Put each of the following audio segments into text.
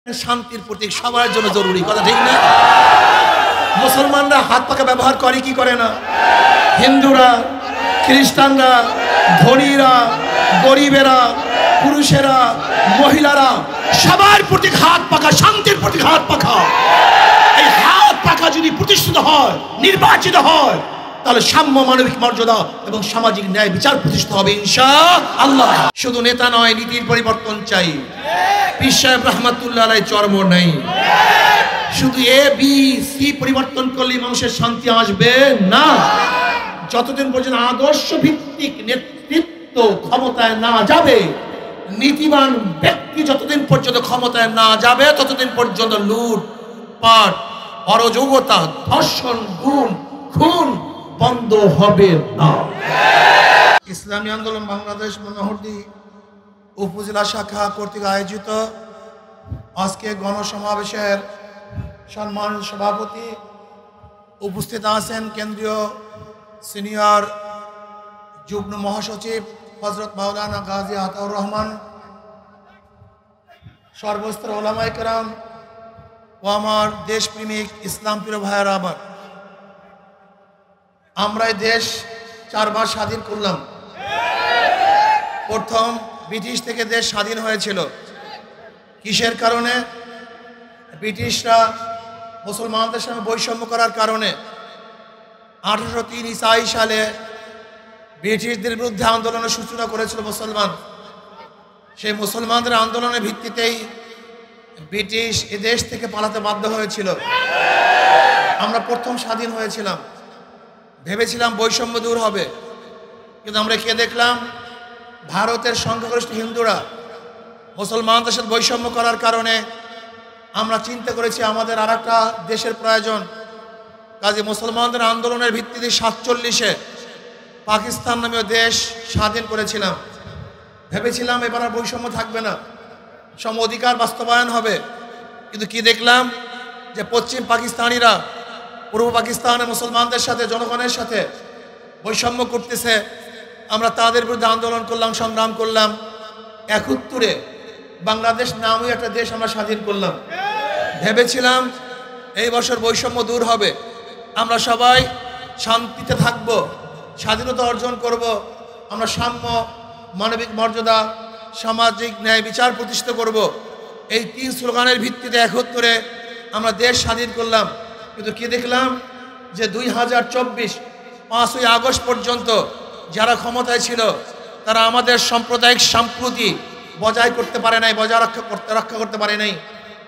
শান্তির প্রতীক সবার জন্য জরুরি, কথা ঠিক না? মুসলমানরা হাত পাখা ব্যবহার করে কি করে না? হিন্দুরা, খ্রিস্টানরা, ধনীরা, গরিবেরা, পুরুষেরা, মহিলারা সবার প্রতীক হাত পাখা, শান্তির প্রতীক হাত পাখা। এই হাত পাখা যদি প্রতিষ্ঠিত হয়, নির্বাচিত হয়, তাহলে সাম্য, মানবিক মর্যাদা এবং সামাজিক ন্যায় বিচার প্রতিষ্ঠিত হবে ইনশাআল্লাহ। শুধু নেতা নয়, নীতির পরিবর্তন চাই। পীর সাহেব রহমাতুল্লাহ আলাইহি চর্ম নেই। শুধু এ বি সি পরিবর্তন করলে মানুষের শান্তি আসবে না। যতদিন পর্যন্ত আদর্শ ভিত্তিক নেতৃত্ব ক্ষমতায় না যাবে, নীতিবান ব্যক্তি যতদিন পর্যন্ত ক্ষমতায় না যাবে, ততদিন পর্যন্ত লুট পাট, অরাজকতা, ধর্ষণ, গুম খুন বন্ধ হবে না। ইসলামী আন্দোলন বাংলাদেশ মনোহরদী উপজেলা শাখা কর্তৃক আয়োজিত আজকে গণসমাবেশের সম্মানিত সভাপতি, উপস্থিত আছেন কেন্দ্রীয় সিনিয়র যুগ্ম মহাসচিব হযরত মাওলানা গাজী আতাউর রহমান, সর্বস্তর ওলামায়ে কেরাম ও আমার দেশপ্রেমিক ইসলাম প্রিয় ভাইয়েরা, আমার আমরা এই দেশ 4 বার স্বাধীন করলাম। প্রথম ব্রিটিশ থেকে দেশ স্বাধীন হয়েছিল কিসের কারণে? ব্রিটিশরা মুসলমানদের সঙ্গে বৈষম্য করার কারণে। 1803 ঈসাই সালে ব্রিটিশদের বিরুদ্ধে আন্দোলনের সূচনা করেছিল মুসলমান। সেই মুসলমানদের আন্দোলনের ভিত্তিতেই ব্রিটিশ এ দেশ থেকে পালাতে বাধ্য হয়েছিল। আমরা প্রথম স্বাধীন হয়েছিলাম, ভেবেছিলাম বৈষম্য দূর হবে, কিন্তু আমরা কে দেখলাম? ভারতের সংখ্যাগরিষ্ঠ হিন্দুরা মুসলমানদের সাথে বৈষম্য করার কারণে আমরা চিন্তা করেছি আমাদের আর একটা দেশের প্রয়োজন। কাজে মুসলমানদের আন্দোলনের ভিত্তিতে 47-এ পাকিস্তান নামীয় দেশ স্বাধীন করেছিলাম। ভেবেছিলাম এবার আর বৈষম্য থাকবে না, সম অধিকার বাস্তবায়ন হবে। কিন্তু কি দেখলাম? যে পশ্চিম পাকিস্তানিরা পূর্ব পাকিস্তানের মুসলমানদের সাথে, জনগণের সাথে বৈষম্য করতেছে। আমরা তাদের বিরুদ্ধে আন্দোলন করলাম, সংগ্রাম করলাম। 71-এ বাংলাদেশ নামই একটা দেশ আমরা স্বাধীন করলাম। ভেবেছিলাম এই বছর বৈষম্য দূর হবে, আমরা সবাই শান্তিতে থাকব, স্বাধীনতা অর্জন করব, আমরা সাম্য, মানবিক মর্যাদা, সামাজিক ন্যায় বিচার প্রতিষ্ঠিত করব। এই 3 স্লোগানের ভিত্তিতে 71-এ আমরা দেশ স্বাধীন করলাম। কিন্তু কি দেখলাম? যে 2024 5ই আগস্ট পর্যন্ত যারা ক্ষমতায় ছিল তারা আমাদের সাম্প্রদায়িক সম্প্রীতি বজায় করতে পারে নাই, বজায় রক্ষা করতে পারে নাই।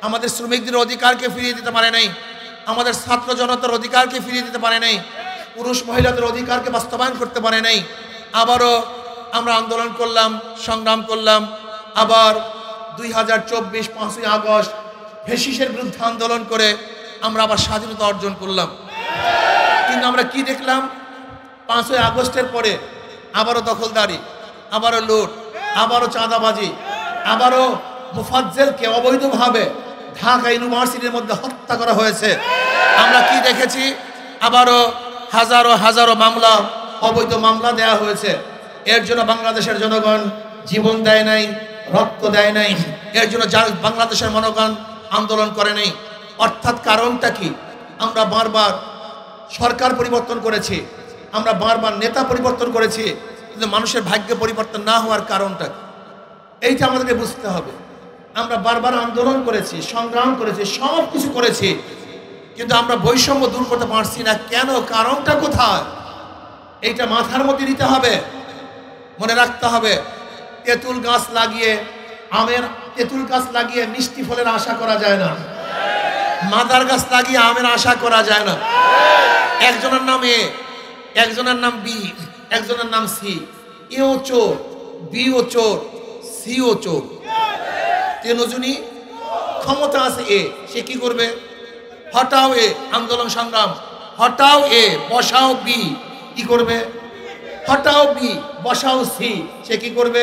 আমাদের শ্রমিকদের অধিকারকে ফিরিয়ে দিতে পারে নাই, আমাদের ছাত্র জনতার অধিকারকে ফিরিয়ে দিতে পারে নাই, পুরুষ মহিলাদের অধিকারকে বাস্তবায়ন করতে পারে নাই। আবারও আমরা আন্দোলন করলাম, সংগ্রাম করলাম। আবার 2024 5ই আগস্ট ফ্যাসিস্টের বিরুদ্ধে আন্দোলন করে আমরা আবার স্বাধীনতা অর্জন করলাম। কিন্তু আমরা কি দেখলাম? 5ই আগস্টের পরে আবারও দখলদারি, আবারও লুট, আবারও চাঁদাবাজি, আবারও মুফাজ্জলকে অবৈধভাবে ঢাকা ইউনিভার্সিটির মধ্যে হত্যা করা হয়েছে। আমরা কি দেখেছি? আবারও হাজারো হাজারো মামলা, অবৈধ মামলা দেয়া হয়েছে। এর জন্য বাংলাদেশের জনগণ জীবন দেয় নাই, রক্ত দেয় নাই। এর জন্য বাংলাদেশের জনগণ আন্দোলন করে নাই। অর্থাৎ কারণটা কি? আমরা বারবার সরকার পরিবর্তন করেছি, আমরা বারবার নেতা পরিবর্তন করেছি, কিন্তু মানুষের ভাগ্য পরিবর্তন না হওয়ার কারণটা কি? এইটা আমাদেরকে বুঝতে হবে। আমরা বারবার আন্দোলন করেছি, সংগ্রাম করেছি, সব কিছু করেছি, কিন্তু আমরা বৈষম্য দূর করতে পারছি না। কেন? কারণটা কোথায়? এইটা মাথার মধ্যে নিতে হবে, মনে রাখতে হবে। তেঁতুল গাছ লাগিয়ে মিষ্টি ফলের আশা করা যায় না, মাদার গাছ লাগিয়ে আমের আশা করা যায় না। একজনের নাম এ, একজনের নাম বি, একজনের নাম সি। এও চোর, বিও চোর, সিও চোর। তিনজনই ক্ষমতা আছে এ, সে কি করবে? হটাও এ, আন্দোলন সংগ্রাম, হটাও এ, বসাও বি, কি করবে? হটাও বি, বসাও সি, সে কি করবে?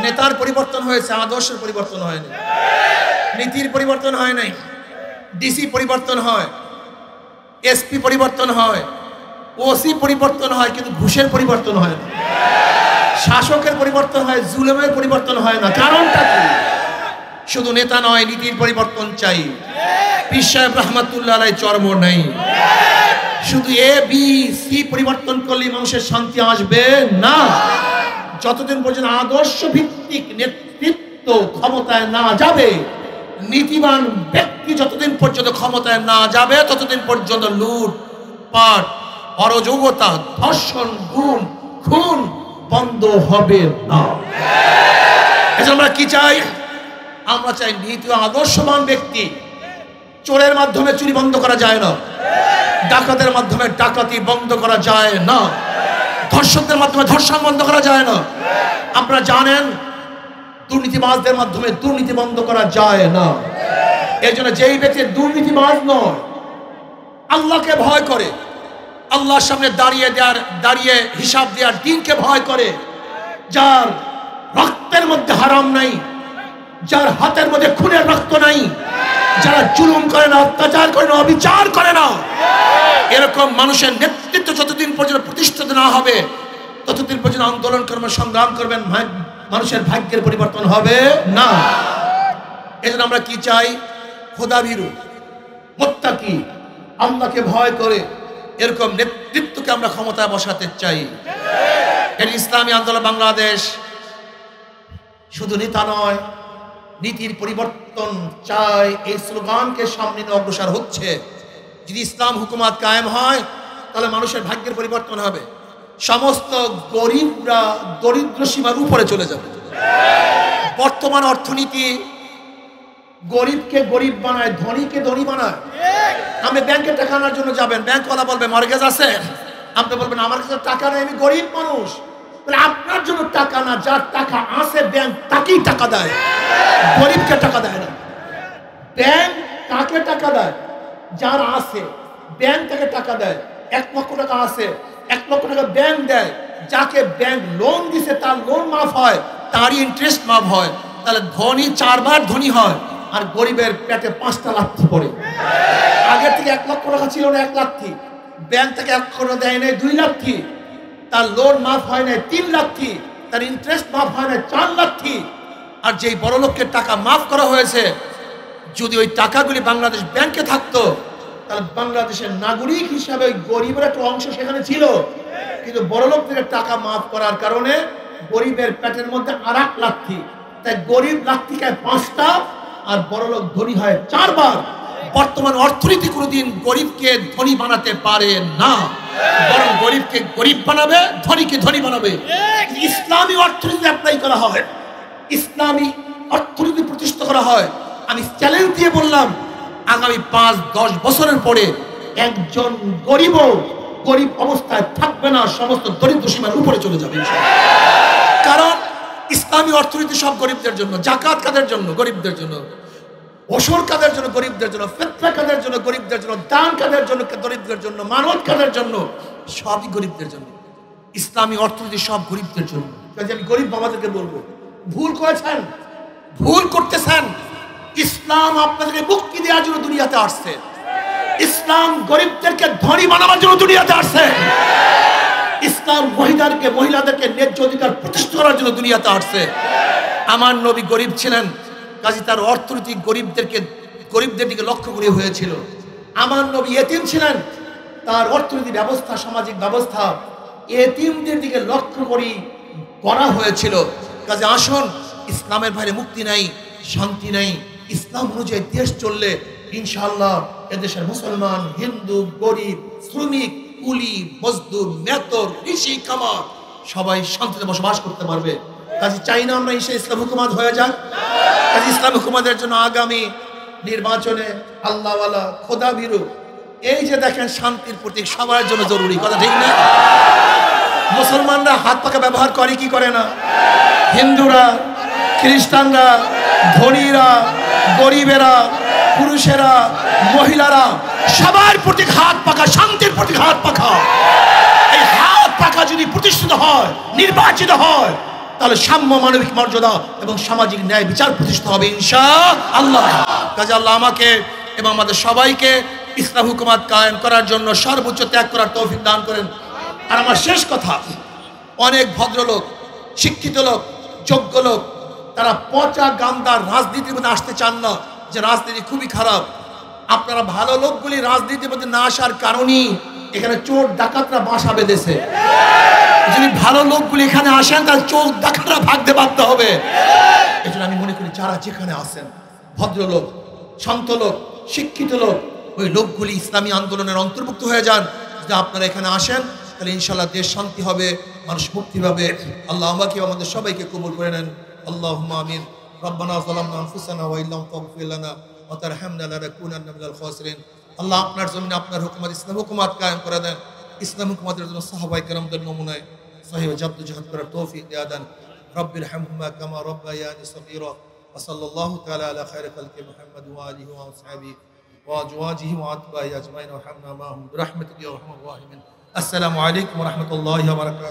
নেতার পরিবর্তন হয়েছে, আদর্শের পরিবর্তন হয়নি, নীতির পরিবর্তন হয় নাই। ডিসি পরিবর্তন হয়, এসপি পরিবর্তন হয়, ওসি পরিবর্তন হয়, কিন্তু ঘুষের পরিবর্তন হয় না। শাসকের পরিবর্তন হয়, জুলুমের পরিবর্তন হয় না। কারণটা কি? শুধু নেতা নয়, নীতির পরিবর্তন চাই। পীর সাহেব রহমাতুল্লাহ আলাইহি চর্ম নেই। শুধু এ বি সি পরিবর্তন করলে মানুষের শান্তি আসবে না। যতদিন পর্যন্ত আদর্শ ভিত্তিক নেতৃত্ব ক্ষমতায় না যাবে, নীতিবান ব্যক্তি যতদিন পর্যন্ত ক্ষমতায় না যাবে, ততদিন পর্যন্ত লুট পাট, অরাজকতা, ধর্ষণ, গুম খুন বন্ধ হবে না। এজন্য আমরা কি চাই? আমরা চাই নীতি ও আদর্শবান ব্যক্তি। চোরের মাধ্যমে চুরি বন্ধ করা যায় না, ডাকাতের মাধ্যমে ডাকাতি বন্ধ করা যায় না, ধর্ষকদের মাধ্যমে ধর্ষণ বন্ধ করা যায় না। আপনারা জানেন দুর্নীতিবাজদের মাধ্যমে দুর্নীতি বন্ধ করা যায় না। এই জন্য যেই ব্যক্তি দুর্নীতিবাজ নয়, আল্লাহকে ভয় করে, আল্লাহর সামনে দাঁড়িয়ে হিসাব দেওয়ার দিনকে ভয় করে, যার রক্তের মধ্যে হারাম নাই, যার হাতের মধ্যে খুনের রক্ত নাই, যারা জুলুম করে না, অত্যাচার করে না, অবিচার করে না, এরকম মানুষের নেতৃত্ব যতদিন পর্যন্ত প্রতিষ্ঠিত না হবে, ততদিন পর্যন্ত আন্দোলন করবেন, সংগ্রাম করবেন, মানুষের ভাগ্যের পরিবর্তন হবে না। এজন্য আমরা কি চাই? খোদাভীরু, মুত্তাকি, আল্লাহকে ভয় করে এরকম নেতৃত্বকে আমরা ক্ষমতায় বসাতে চাই। এর ইসলামী আন্দোলন বাংলাদেশ শুধু নেতা নয়, নীতির পরিবর্তন চাই, এই স্লোগানকে সামনে নিয়ে অগ্রসর হচ্ছে। যদি ইসলাম হুকুমাত কায়েম হয়, তাহলে মানুষের ভাগ্যের পরিবর্তন হবে। সমস্ত গরিবরা দরিদ্র সীমার উপরে চলে যাবে। বর্তমান অর্থনীতি গরিবকে গরিব বানায়, ধনীকে ধনী বানায়। আপনি ব্যাংকে টাকা আনার জন্য যাবেন, ব্যাংকওয়ালা বলবে মর্গেজ আছে, আপনি বলবেন আমার কাছে টাকা নেই, আমি গরিব মানুষ। আপনার জন্য টাকা না, যার টাকা আছে ব্যাংক তাকেই টাকা দেয়, গরিবকে টাকা দেয় না। ব্যাংক কাকে টাকা দেয়? যার আছে, ব্যাংক তাকে টাকা দেয়। 1 লক্ষ টাকা আছে, 1 লক্ষ টাকা ব্যাংক দেয়। যাকে ব্যাংক লোন দিছে তার লোন মাফ হয়, তারই ইন্টারেস্ট মাফ হয়। তাহলে ধনী 4 বার ধনী হয়, আর গরিবের পেটে 5টা লাথি পড়ে। আগের থেকে 1 লক্ষ টাকা ছিল না, 1 লাথি। ব্যাংক থেকে 1 লক্ষ দেয় নাই, 2 লাথি। তার লোন মাফ হয় নাই, 3 লাথি। তার ইন্টারেস্ট মাফ হয় নাই, 4 লাথি। আর যেই বড় লোকের টাকা মাফ করা হয়েছে, যদি ওই টাকাগুলি বাংলাদেশ ব্যাংকে থাকতো, তাহলে বাংলাদেশের নাগরিক হিসাবে ওই গরিবের একটা অংশ সেখানে ছিল। কিন্তু বড় লোকদের টাকা মাফ করার কারণে গরিবের পেটের মধ্যে আর 1 লাথি। তাই গরিব লাথি খায় 5টা, আর বড় লোক ধনী হয় 4 বার। বর্তমান অর্থনীতি কোনোদিন গরিবকে ধনী বানাতে পারে না, বরং গরিবকে গরিব বানাবে, ধনীকে ধনী বানাবে। ইসলামী অর্থনীতি অ্যাপ্লাই করা হয়, ইসলামী অর্থনীতি প্রতিষ্ঠা করা হয়। আমি চ্যালেঞ্জ দিয়ে বললাম, আগামী 5-10 বছরের পরে একজন গরিব অবস্থায় থাকবে না, সমস্ত দরিদ্র সীমার উপরে চলে যাবে। কারণ ইসলামী অর্থনীতি সব গরিবদের জন্য। জাকাত কাদের জন্য? গরিবদের জন্য। ওশর কাদের জন্য? গরিবদের জন্য। ফিতরা কাদের জন্য? গরিবদের জন্য। দান কাদের জন্য? দরিদ্রদের জন্য। মানত কাদের জন্য? সবই গরিবদের জন্য। ইসলামী অর্থনীতি সব গরিবদের জন্য। কাজে আমি গরিব বাবাদেরকে বলবো, ভুল করেছেন, ভুল করতেছেন। ইসলাম আপনাদেরকে মুক্তি দেওয়ার জন্য দুনিয়াতে আসছে। ইসলাম গরিবদেরকে ধনী বানাবার জন্য দুনিয়াতে আসছে। ইসলাম মহিলাদেরকে ন্যায্য অধিকার প্রতিষ্ঠা করার জন্য দুনিয়াতে আসছে। আমার নবী গরিব ছিলেন, কাজে তার অর্থনীতি গরিবদের দিকে লক্ষ্য করে হয়েছিল। আমার নবী এতিম ছিলেন, তার অর্থনীতি ব্যবস্থা, সামাজিক ব্যবস্থা এতিমদের দিকে লক্ষ্য করে করা হয়েছিল। কাজে আসুন, ইসলামের বাইরে মুক্তি নাই, শান্তি নাই। ইসলাম অনুযায়ী দেশ চললে ইনশাআল্লাহ এদেশের মুসলমান, হিন্দু, গরিব, শ্রমিক, কুলি, মজদুর, মেতর, কৃষি, কামার সবাই শান্তিতে বসবাস করতে পারবে। কাজে চাই না আমরা ইসলাম হুকুমাত হয়ে যাক। কাজে ইসলাম হুকুমাতের জন্য আগামী নির্বাচনে আল্লাহওয়ালা, খোদাভীরু, এই যে দেখেন শান্তির প্রতীক সবার জন্য জরুরি, কথা ঠিক না? মুসলমানরা হাত পাখা ব্যবহার করে কি করে না? হিন্দুরা, খ্রিস্টানরা, ধনীরা, গরিবেরা, পুরুষেরা, মহিলারা সবার প্রতীক হাত পাখা, শান্তির প্রতীক হাত পাখা। এই হাত পাখা যদি প্রতিষ্ঠিত হয়, নির্বাচিত হয়, তাহলে সাম্য, মানবিক মর্যাদা এবং সামাজিক ন্যায় বিচার প্রতিষ্ঠা হবে ইনশাআল্লাহ। কাজে আল্লাহ আমাকে এবং আমাদের সবাইকে ইসলাম হুকুমাত কায়েম করার জন্য সর্বোচ্চ ত্যাগ করার তৌফিক দান করেন। আর আমার শেষ কথা, অনেক ভদ্রলোক, শিক্ষিত লোক, যোগ্য লোক তারা পচা গান্দার রাজনীতির মধ্যে আসতে চান না, যে রাজনীতি খুবই খারাপ। আপনারা ভালো লোকগুলি রাজনীতির মধ্যে না আসার কারণেই এখানে চোর ডাকাতরা বাসা বেঁধেছে। যদি ভালো লোকগুলি এখানে আসেন তাহলে চোর ডাকাতরা ভাগতে বাধ্য হবে। এই জন্য আমি মনে করি যারা যেখানে আসেন ভদ্রলোক, শান্ত লোক, শিক্ষিত লোক, ওই লোকগুলি ইসলামী আন্দোলনের অন্তর্ভুক্ত হয়ে যান। যদি আপনারা এখানে আসেন তাহলে ইনশাআল্লাহ দেশ শান্তি হবে, মানুষ মুক্তি পাবে। আল্লাহ আমাকে আমাদের সবাইকে কবুল করে নেন। আল্লাহুম্মা আমিন। রব্বানা যালামনা আনফুসানা ওয়া ইল্লাম তাগফির লানা ওয়া তারহামনা লানাকুনান্না মিনাল খাসিরিন। আল্লাহ আপনার জমিনে আপনার হুকুমত, ইসলাম হুকুমত কায়েম করে দেন। ইসলাম হুকুমতের জন্য সাহাবায়ে কেরামদের নমুনায় সাহিহ জাদ্দুজাহাদ করার তৌফিক দিয়ে দেন। রব্বির হামহুমা কামা রাব্বায়ানি সগীরা। ওয়া সাল্লাল্লাহু তাআলা আলা খায়রি খালকি মুহাম্মদ ওয়া আলিহি ওয়া আসহাবিহি ওয়া আজওয়াজিহি ওয়া আতবাইহি আজমাইন ওয়া হামনা মাহুম বিরহমাতিকা ইয়া আরহামার রাহিমিন। আসসালামু আলাইকুম ওয়া রাহমাতুল্লাহি ওয়া বারাকাতুহু।